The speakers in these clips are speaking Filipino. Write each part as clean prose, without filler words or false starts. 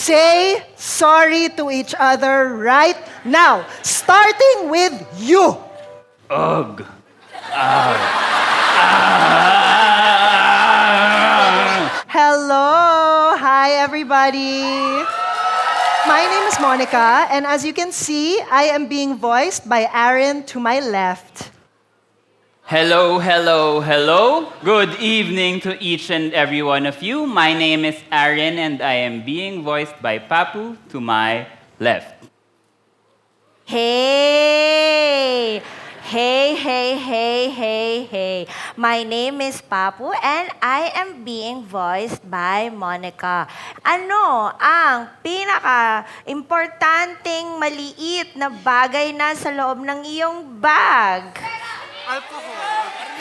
Say sorry to each other right now, starting with you. Ugh. Hello, hi everybody. My name is Monica, and as you can see, I am being voiced by Aaron to my left. Hello, hello, hello. Good evening to each and every one of you. My name is Aaron and I am being voiced by Papu to my left. Hey! Hey. My name is Papu and I am being voiced by Monica. Ano ang pinaka-importanting maliit na bagay na sa loob ng iyong bag?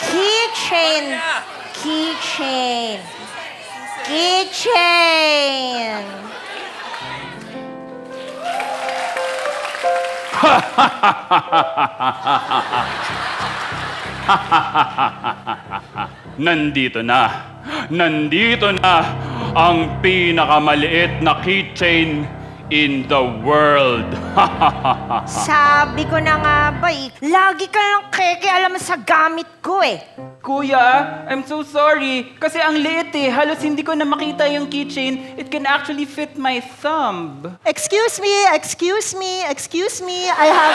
Keychain. Nandito na ang pinakamaliit na keychain in the world. Sabi ko na nga ba lagi ka lang keke alam sa gamit ko Kuya, I'm so sorry. Kasi ang liit halos hindi ko na makita yung keychain. It can actually fit my thumb. Excuse me. I have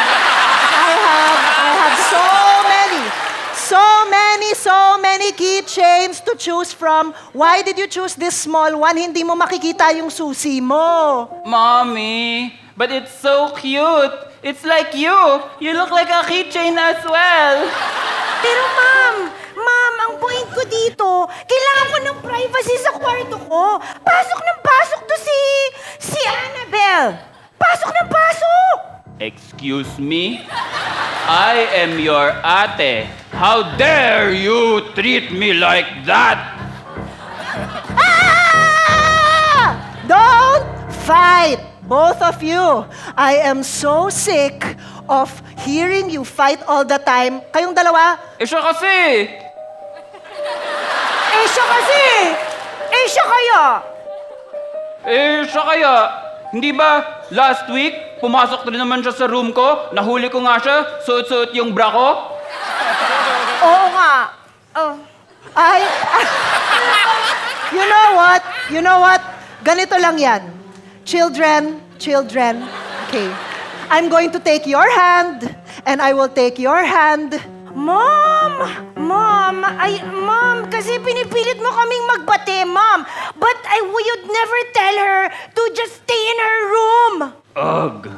so many keychains to choose from. Why did you choose this small one? Hindi mo makikita yung susi mo. Mommy, but it's so cute. It's like you. You look like a keychain as well. Pero ma'am, ang point ko dito, kailangan ko ng privacy sa kwarto ko. Pasok to si Annabelle. Pasok. Excuse me? I am your ate. How dare you treat me like that? Ah! Don't fight, both of you. I am so sick of hearing you fight all the time. Kayong dalawa, Siya kasi. Siya kaya. Hindi ba last week, pumasok rin naman siya sa room ko, nahuli ko nga siya, suot-suot yung bra ko? Oo nga. Oh. You know what? Ganito lang yan. Children, okay. I'm going to take your hand, and I will take your hand. Mom, kasi pinipilit mo kaming magbate, Mom. But you'd never tell her to just stay in her room. Ugh.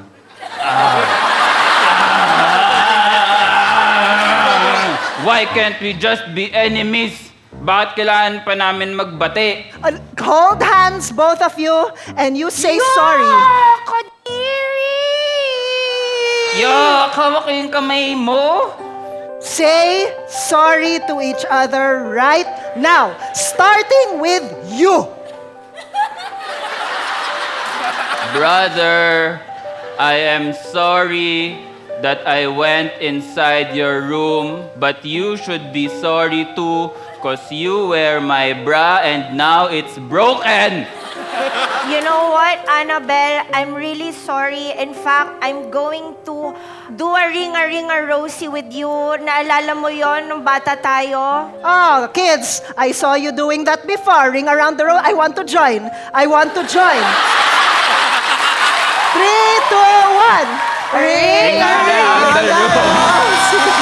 Why can't we just be enemies? Bakit kailangan pa namin magbate? Hold hands, both of you, and you say sorry. Kadiri! Yuck! Hawak ko yung kamay mo. Say sorry to each other right now, starting with you. Brother, I am sorry that I went inside your room, but you should be sorry too, cause you wear my bra and now it's broken. You know what, Annabelle? I'm really sorry. In fact, I'm going to do a ringa Rosie with you. Naalala mo yon nung bata tayo? Oh, kids, I saw you doing that before. Ring around the room. I want to join. 3, 2, 1. Ring around the rosie.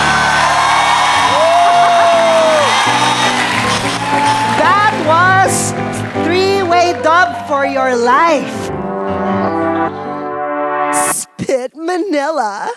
That was 3-way dub for your life. Spit Manila.